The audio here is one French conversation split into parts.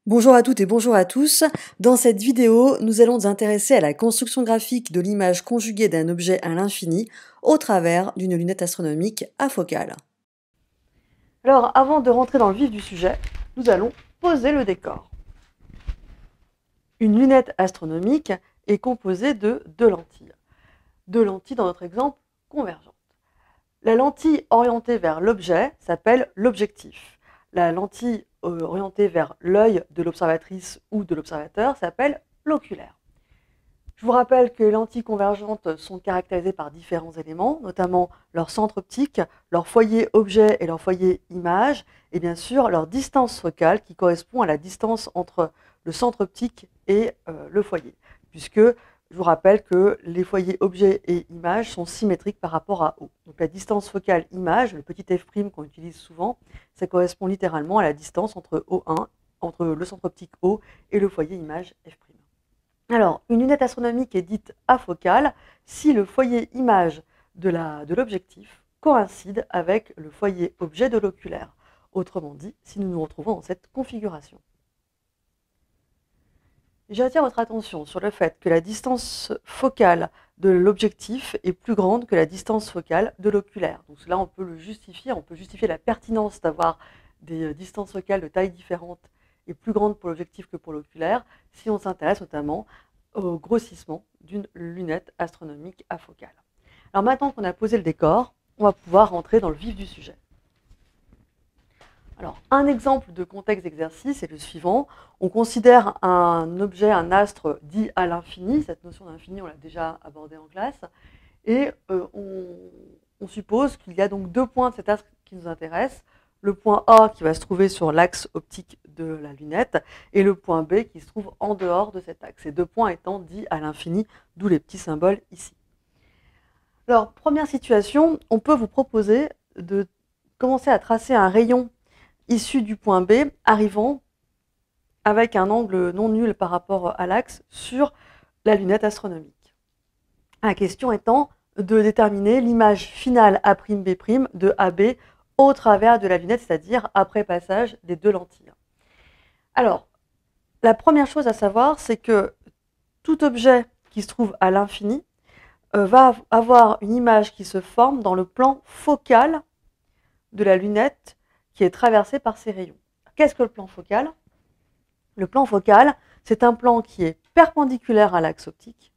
Bonjour à toutes et bonjour à tous. Dans cette vidéo, nous allons nous intéresser à la construction graphique de l'image conjuguée d'un objet à l'infini au travers d'une lunette astronomique afocale. Alors, avant de rentrer dans le vif du sujet, nous allons poser le décor. Une lunette astronomique est composée de deux lentilles. Deux lentilles, dans notre exemple, convergentes. La lentille orientée vers l'objet s'appelle l'objectif. La lentille orientée vers l'œil de l'observatrice ou de l'observateur s'appelle l'oculaire. Je vous rappelle que les lentilles convergentes sont caractérisées par différents éléments, notamment leur centre optique, leur foyer objet et leur foyer image, et bien sûr leur distance focale qui correspond à la distance entre le centre optique et le foyer, puisque je vous rappelle que les foyers objet et image sont symétriques par rapport à O. Donc la distance focale image, le petit f' qu'on utilise souvent, ça correspond littéralement à la distance entre O1, entre le centre optique O et le foyer image f'. Alors, une lunette astronomique est dite afocale si le foyer image de l'objectif coïncide avec le foyer objet de l'oculaire. Autrement dit, si nous nous retrouvons dans cette configuration. J'attire votre attention sur le fait que la distance focale de l'objectif est plus grande que la distance focale de l'oculaire. Donc cela, on peut le justifier, on peut justifier la pertinence d'avoir des distances focales de tailles différentes et plus grandes pour l'objectif que pour l'oculaire, si on s'intéresse notamment au grossissement d'une lunette astronomique afocale. Alors maintenant qu'on a posé le décor, on va pouvoir rentrer dans le vif du sujet. Alors, un exemple de contexte d'exercice est le suivant. On considère un objet, un astre dit à l'infini. Cette notion d'infini, on l'a déjà abordée en classe. Et on suppose qu'il y a donc deux points de cet astre qui nous intéressent. Le point A qui va se trouver sur l'axe optique de la lunette et le point B qui se trouve en dehors de cet axe. Ces deux points étant dits à l'infini, d'où les petits symboles ici. Alors, première situation, on peut vous proposer de commencer à tracer un rayon issu du point B, arrivant avec un angle non nul par rapport à l'axe sur la lunette astronomique. La question étant de déterminer l'image finale A'B' de AB au travers de la lunette, c'est-à-dire après passage des deux lentilles. Alors, la première chose à savoir, c'est que tout objet qui se trouve à l'infini va avoir une image qui se forme dans le plan focal de la lunette qui est traversé par ces rayons. Qu'est-ce que le plan focal? Le plan focal, c'est un plan qui est perpendiculaire à l'axe optique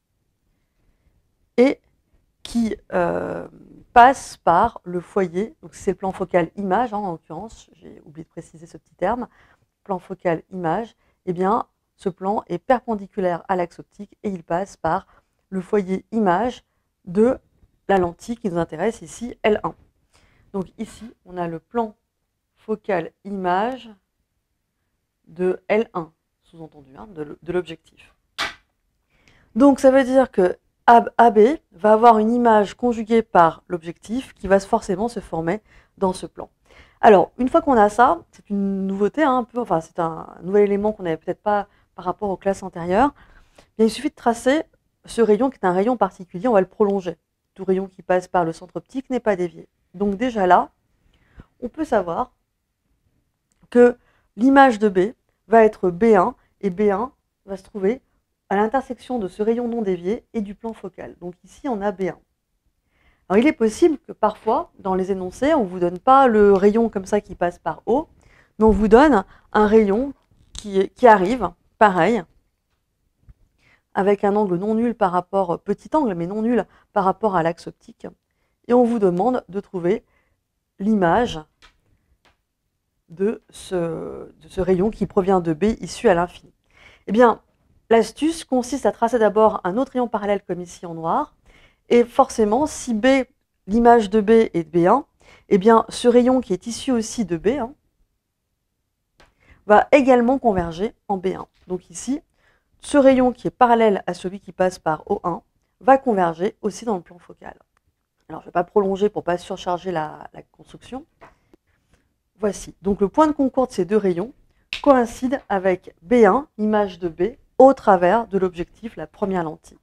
et qui passe par le foyer. Donc c'est le plan focal image, en l'occurrence, j'ai oublié de préciser ce petit terme, plan focal image. Eh bien, ce plan est perpendiculaire à l'axe optique et il passe par le foyer image de la lentille qui nous intéresse ici, L1. Donc ici, on a le plan focal image de L1, sous-entendu, hein, de l'objectif. Donc ça veut dire que AB va avoir une image conjuguée par l'objectif qui va forcément se former dans ce plan. Alors, une fois qu'on a ça, c'est une nouveauté, hein, un peu, enfin c'est un nouvel élément qu'on n'avait peut-être pas par rapport aux classes antérieures. Bien, il suffit de tracer ce rayon qui est un rayon particulier, on va le prolonger. Tout rayon qui passe par le centre optique n'est pas dévié. Donc déjà là, on peut savoir que l'image de B va être B1 et B1 va se trouver à l'intersection de ce rayon non dévié et du plan focal. Donc ici, on a B1. Alors il est possible que parfois, dans les énoncés, on ne vous donne pas le rayon comme ça qui passe par O, mais on vous donne un rayon qui arrive, pareil, avec un angle non nul par rapport, petit angle, mais non nul par rapport à l'axe optique. Et on vous demande de trouver l'image de ce rayon qui provient de B issu à l'infini. Eh bien, l'astuce consiste à tracer d'abord un autre rayon parallèle comme ici en noir, et forcément, si B, l'image de B est B1, eh bien, ce rayon qui est issu aussi de B va également converger en B1. Donc ici, ce rayon qui est parallèle à celui qui passe par O1 va converger aussi dans le plan focal. Alors, je ne vais pas prolonger pour ne pas surcharger la construction. Voici. Donc, le point de concours de ces deux rayons coïncide avec B1, image de B, au travers de l'objectif, la première lentille.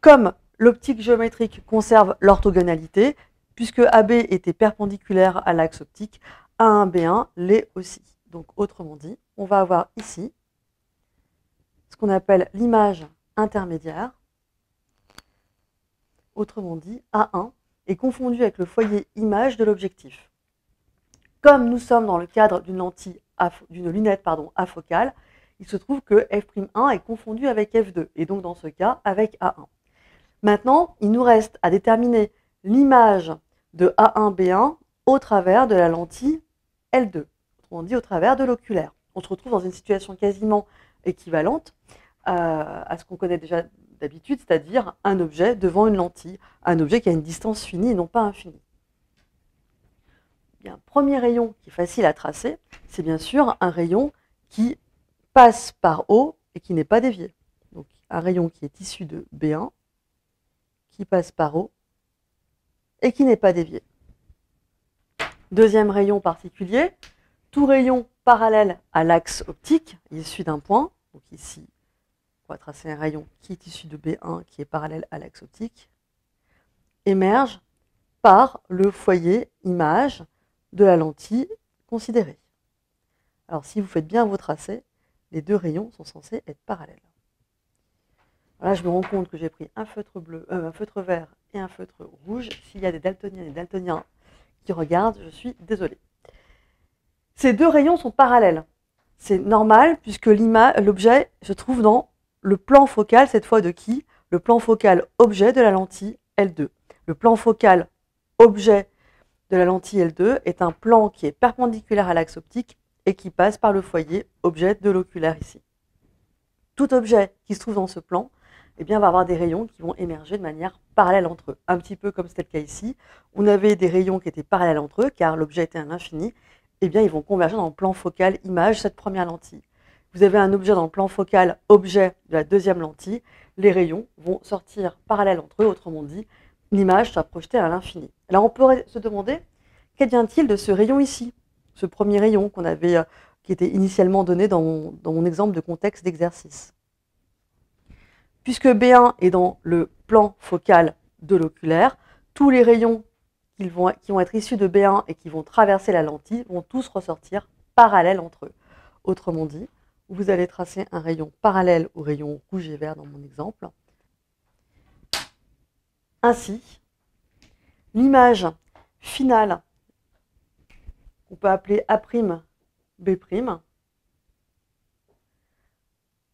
Comme l'optique géométrique conserve l'orthogonalité, puisque AB était perpendiculaire à l'axe optique, A1, B1 l'est aussi. Donc, autrement dit, on va avoir ici ce qu'on appelle l'image intermédiaire, autrement dit A1, est confondue avec le foyer image de l'objectif. Comme nous sommes dans le cadre d'une lunette afocale, il se trouve que F'1 est confondu avec F2, et donc dans ce cas avec A1. Maintenant, il nous reste à déterminer l'image de A1B1 au travers de la lentille L2, autrement dit au travers de l'oculaire. On se retrouve dans une situation quasiment équivalente à ce qu'on connaît déjà d'habitude, c'est-à-dire un objet devant une lentille, un objet qui a une distance finie et non pas infinie. Il y a un premier rayon qui est facile à tracer, c'est bien sûr un rayon qui passe par O et qui n'est pas dévié. Donc un rayon qui est issu de B1, qui passe par O et qui n'est pas dévié. Deuxième rayon particulier, tout rayon parallèle à l'axe optique, issu d'un point, donc ici on va tracer un rayon qui est issu de B1, qui est parallèle à l'axe optique, émerge par le foyer image de la lentille considérée. Alors si vous faites bien vos tracés, les deux rayons sont censés être parallèles. Là, je me rends compte que j'ai pris un feutre vert et un feutre rouge. S'il y a des daltoniennes et des daltoniens qui regardent, je suis désolée. Ces deux rayons sont parallèles. C'est normal puisque l'objet se trouve dans le plan focal, cette fois de qui? Le plan focal objet de la lentille L2. Le plan focal objet de la lentille L2 est un plan qui est perpendiculaire à l'axe optique et qui passe par le foyer objet de l'oculaire ici. Tout objet qui se trouve dans ce plan va avoir des rayons qui vont émerger de manière parallèle entre eux. Un petit peu comme c'était le cas ici. On avait des rayons qui étaient parallèles entre eux car l'objet était à l'infini. Ils vont converger dans le plan focal image, cette première lentille. Vous avez un objet dans le plan focal objet de la deuxième lentille. Les rayons vont sortir parallèles entre eux, autrement dit, l'image sera projetée à l'infini. Alors on peut se demander, qu'advient-il de ce rayon ici? Ce premier rayon qui était initialement donné dans mon exemple de contexte d'exercice. Puisque B1 est dans le plan focal de l'oculaire, tous les rayons qui vont être issus de B1 et qui vont traverser la lentille vont tous ressortir parallèles entre eux. Autrement dit, vous allez tracer un rayon parallèle au rayon rouge et vert dans mon exemple. Ainsi, l'image finale, qu'on peut appeler A'B',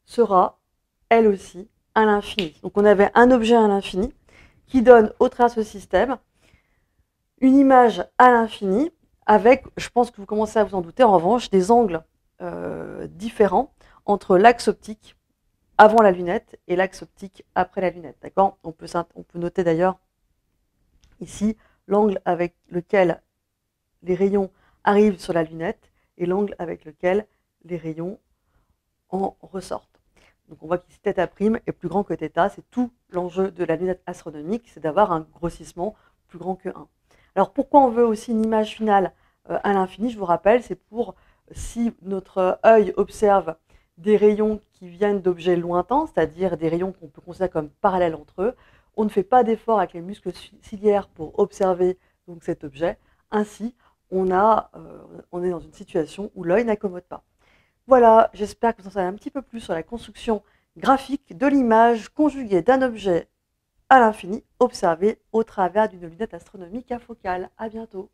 sera, elle aussi, à l'infini. Donc on avait un objet à l'infini qui donne au travers de ce système une image à l'infini avec, je pense que vous commencez à vous en douter, en revanche, des angles différents entre l'axe optique avant la lunette et l'axe optique après la lunette. D'accord ? On peut noter d'ailleurs ici l'angle avec lequel les rayons arrivent sur la lunette et l'angle avec lequel les rayons en ressortent. Donc on voit qu'ici θ' est plus grand que θ, c'est tout l'enjeu de la lunette astronomique, c'est d'avoir un grossissement plus grand que 1. Alors pourquoi on veut aussi une image finale à l'infini? Je vous rappelle, c'est pour si notre œil observe des rayons qui viennent d'objets lointains, c'est-à-dire des rayons qu'on peut considérer comme parallèles entre eux, on ne fait pas d'effort avec les muscles ciliaires pour observer donc, cet objet. Ainsi, on est dans une situation où l'œil n'accommode pas. Voilà, j'espère que vous en savez un petit peu plus sur la construction graphique de l'image conjuguée d'un objet à l'infini observé au travers d'une lunette astronomique afocale. À bientôt.